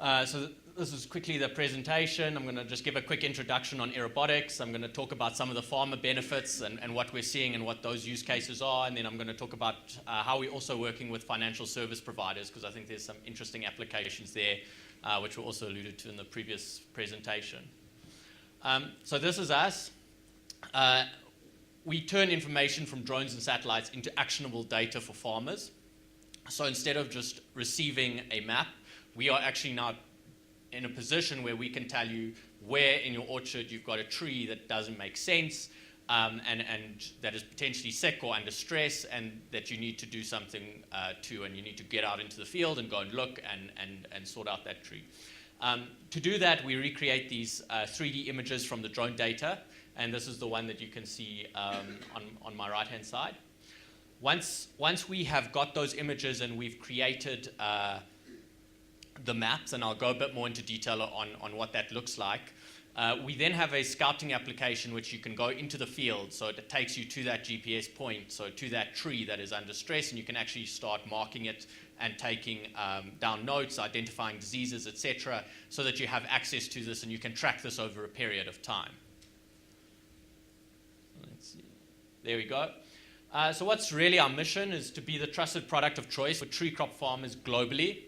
This is quickly the presentation. I'm going to just give a quick introduction on Aerobotics. I'm going to talk about some of the farmer benefits and what we're seeing and what those use cases are. And then I'm going to talk about how we're also working with financial service providers, because I think there's some interesting applications there, which were also alluded to in the previous presentation. So this is us. We turn information from drones and satellites into actionable data for farmers. So instead of just receiving a map, we are actually now in a position where we can tell you where in your orchard you've got a tree that doesn't make sense and that is potentially sick or under stress, and that you need to do something to, and you need to get out into the field and go and look and sort out that tree. To do that, we recreate these 3D images from the drone data, and this is the one that you can see on my right-hand side. Once we have got those images and we've created the maps, and I'll go a bit more into detail on what that looks like, we then have a scouting application which you can go into the field, so it takes you to that GPS point, so to that tree that is under stress, and you can actually start marking it and taking down notes, identifying diseases, etc., so that you have access to this and you can track this over a period of time. Let's see. There we go. So what's really our mission is to be the trusted product of choice for tree crop farmers globally.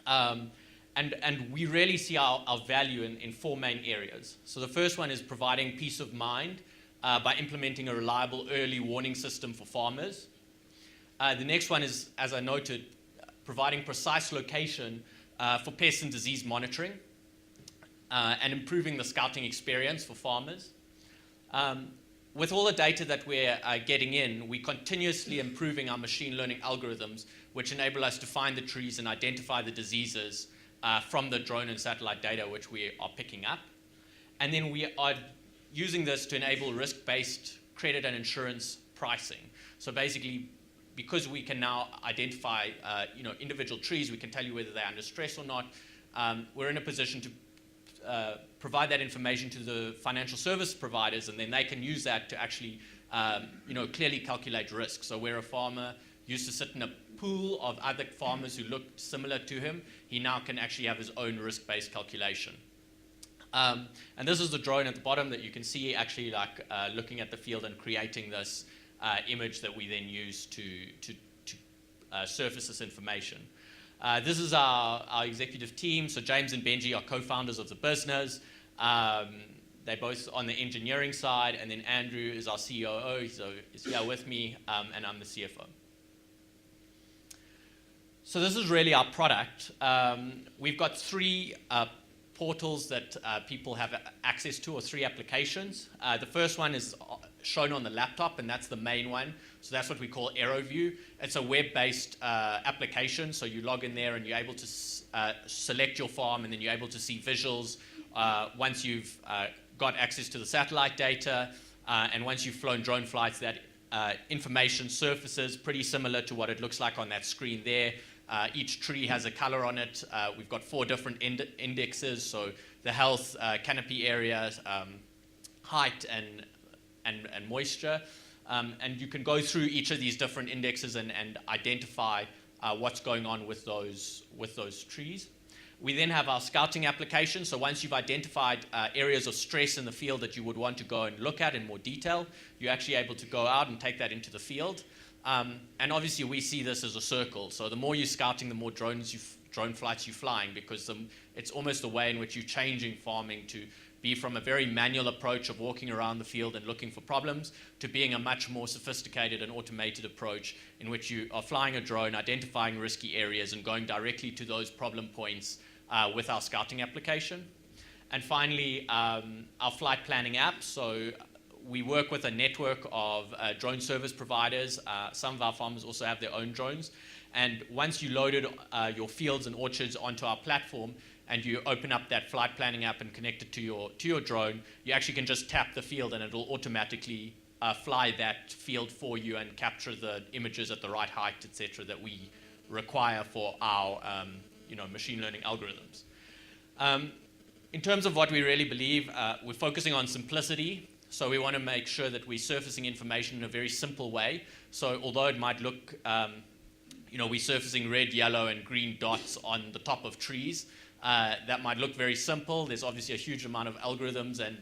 And we really see our value in four main areas. So the first one is providing peace of mind by implementing a reliable early warning system for farmers. The next one is, as I noted, providing precise location for pest and disease monitoring and improving the scouting experience for farmers. With all the data that we're getting in, we're continuously improving our machine learning algorithms, which enable us to find the trees and identify the diseases from the drone and satellite data which we are picking up. And then we are using this to enable risk-based credit and insurance pricing. So basically, because we can now identify individual trees, we can tell you whether they're under stress or not, we're in a position to provide that information to the financial service providers, and then they can use that to actually clearly calculate risk. So where a farmer used to sit in a pool of other farmers who looked similar to him, he now can actually have his own risk-based calculation. And this is the drone at the bottom that you can see actually looking at the field and creating this image that we then use to surface this information. This is our executive team. So James and Benji are co-founders of the business. They're both on the engineering side, and then Andrew is our COO, so he's here with me, and I'm the CFO. So this is really our product. We've got three portals that people have access to, or three applications. The first one is shown on the laptop, and that's the main one. So that's what we call ArrowView. It's a web-based application, so you log in there and you're able to select your farm, and then you're able to see visuals once you've got access to the satellite data, and once you've flown drone flights, that information surfaces pretty similar to what it looks like on that screen there. Each tree has a color on it. We've got 4 different indexes, so the health, canopy area, height, and moisture. And you can go through each of these different indexes and identify what's going on with those trees. We then have our scouting application. So once you've identified areas of stress in the field that you would want to go and look at in more detail, you're actually able to go out and take that into the field. And obviously we see this as a circle. So the more you're scouting, the more drone flights you're flying, because it's almost a way in which you're changing farming to be from a very manual approach of walking around the field and looking for problems to being a much more sophisticated and automated approach in which you are flying a drone, identifying risky areas, and going directly to those problem points with our scouting application. And finally, our flight planning app. So we work with a network of drone service providers. Some of our farmers also have their own drones. And once you loaded your fields and orchards onto our platform, and you open up that flight planning app and connect it to your drone, you actually can just tap the field and it will automatically fly that field for you and capture the images at the right height, etc., that we require for our machine learning algorithms. In terms of what we really believe, we're focusing on simplicity. So we want to make sure that we're surfacing information in a very simple way. So although it might look, we're surfacing red, yellow, and green dots on the top of trees, that might look very simple. There's obviously a huge amount of algorithms and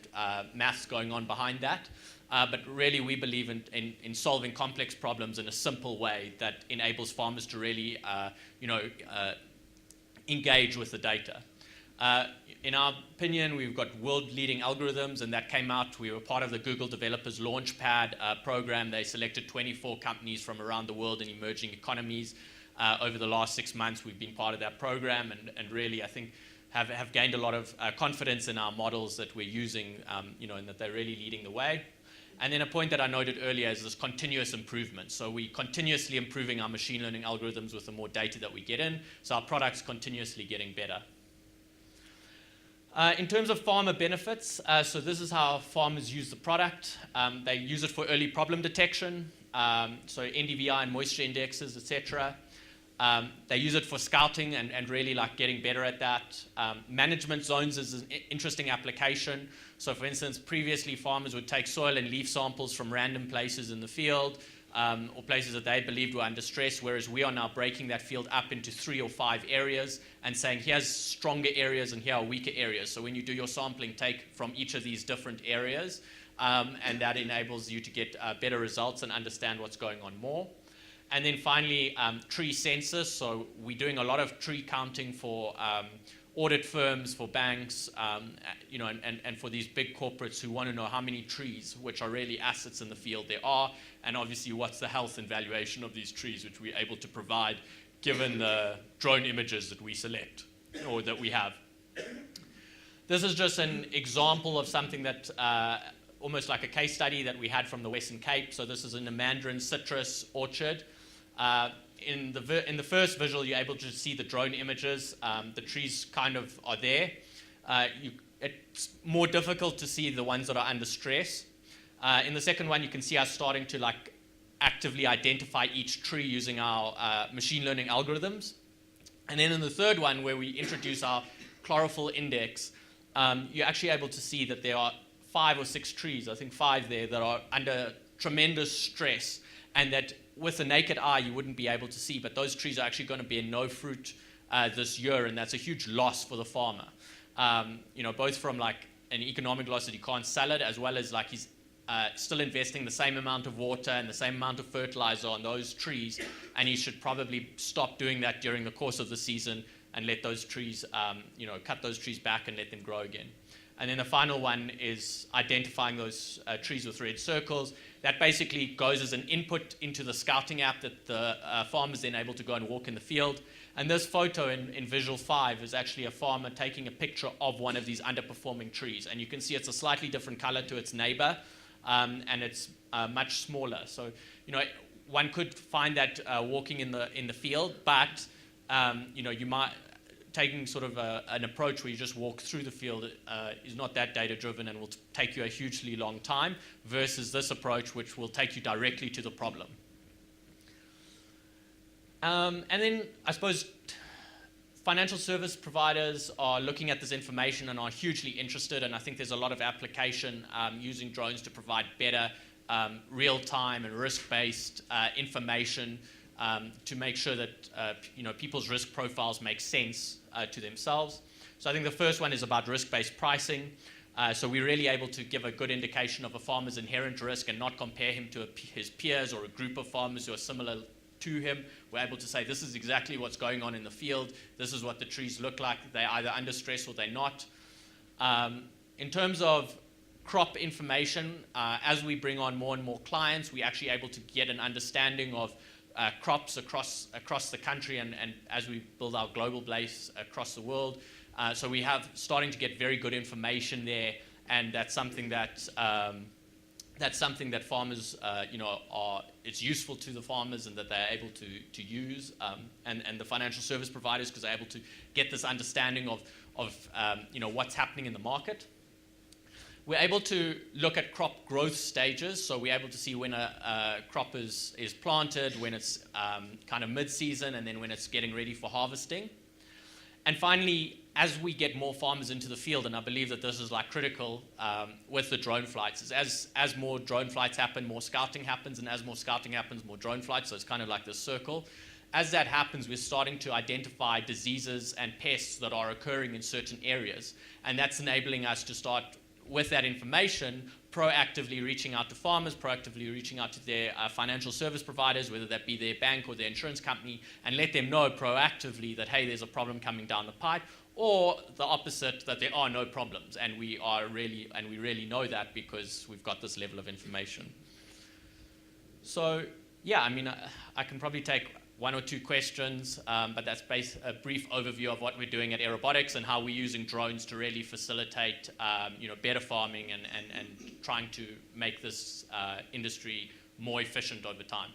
maths going on behind that. But really, we believe in solving complex problems in a simple way that enables farmers to really, engage with the data. In our opinion, we've got world-leading algorithms, and that came out. We were part of the Google Developers Launchpad program. They selected 24 companies from around the world in emerging economies. Over the last 6 months, we've been part of that program, and really, I think, have gained a lot of confidence in our models that we're using, and that they're really leading the way. And then a point that I noted earlier is this continuous improvement. So we're continuously improving our machine learning algorithms with the more data that we get in, so our product's continuously getting better. In terms of farmer benefits, so this is how farmers use the product. They use it for early problem detection, so NDVI and moisture indexes, etc. They use it for scouting and really like getting better at that. Management zones is an interesting application. So for instance, previously farmers would take soil and leaf samples from random places in the field or places that they believed were under stress, whereas we are now breaking that field up into 3 or 5 areas and saying here's stronger areas and here are weaker areas. So when you do your sampling, take from each of these different areas, and that enables you to get better results and understand what's going on more. And then finally, tree census. So we're doing a lot of tree counting for audit firms, for banks, and for these big corporates who want to know how many trees, which are really assets in the field, there are, and obviously what's the health and valuation of these trees, which we're able to provide given the drone images that we select or that we have. This is just an example of something that almost like a case study that we had from the Western Cape. So this is in a mandarin citrus orchard. In the first visual, you're able to see the drone images. The trees kind of are there. It's more difficult to see the ones that are under stress. In the second one, you can see us starting to like actively identify each tree using our machine learning algorithms. And then in the third one, where we introduce our chlorophyll index, you're actually able to see that there are 5 or 6 trees, I think 5 there, that are under tremendous stress, and that with the naked eye you wouldn't be able to see, but those trees are actually going to bear no fruit this year, and that's a huge loss for the farmer. Both from like an economic loss that he can't sell it, as well as like he's still investing the same amount of water and the same amount of fertilizer on those trees, and he should probably stop doing that during the course of the season and let those trees, cut those trees back and let them grow again. And then the final one is identifying those trees with red circles. That basically goes as an input into the scouting app that the farmer is then able to go and walk in the field. And this photo in Visual 5 is actually a farmer taking a picture of one of these underperforming trees. And you can see it's a slightly different color to its neighbor, and it's much smaller. So, one could find that walking in the field, but, you might, taking sort of an approach where you just walk through the field is not that data driven and will take you a hugely long time, versus this approach which will take you directly to the problem. And then I suppose financial service providers are looking at this information and are hugely interested, and I think there's a lot of application using drones to provide better real-time and risk-based information to make sure that people's risk profiles make sense to themselves. So I think the first one is about risk-based pricing. So we're really able to give a good indication of a farmer's inherent risk and not compare him to his peers or a group of farmers who are similar to him. We're able to say this is exactly what's going on in the field. This is what the trees look like. They're either under stress or they're not. In terms of crop information, as we bring on more and more clients, we're actually able to get an understanding of crops across the country, and as we build our global base across the world. So we have starting to get very good information there, and that's something that farmers, it's useful to the farmers and that they're able to use, and the financial service providers, because they're able to get this understanding of what's happening in the market. We're able to look at crop growth stages, so we're able to see when a crop is planted, when it's kind of mid-season, and then when it's getting ready for harvesting. And finally, as we get more farmers into the field, and I believe that this is like critical with the drone flights, is as more drone flights happen, more scouting happens, and as more scouting happens, more drone flights, so it's kind of like this circle. as that happens, we're starting to identify diseases and pests that are occurring in certain areas. And that's enabling us to start, with that information, proactively reaching out to farmers, proactively reaching out to their financial service providers, whether that be their bank or their insurance company, and let them know proactively that, hey, there's a problem coming down the pipe, or the opposite, that there are no problems, and we really know that because we've got this level of information. So, yeah, I mean, I can probably take one or two questions, but that's a brief overview of what we're doing at Aerobotics and how we're using drones to really facilitate better farming and trying to make this industry more efficient over time.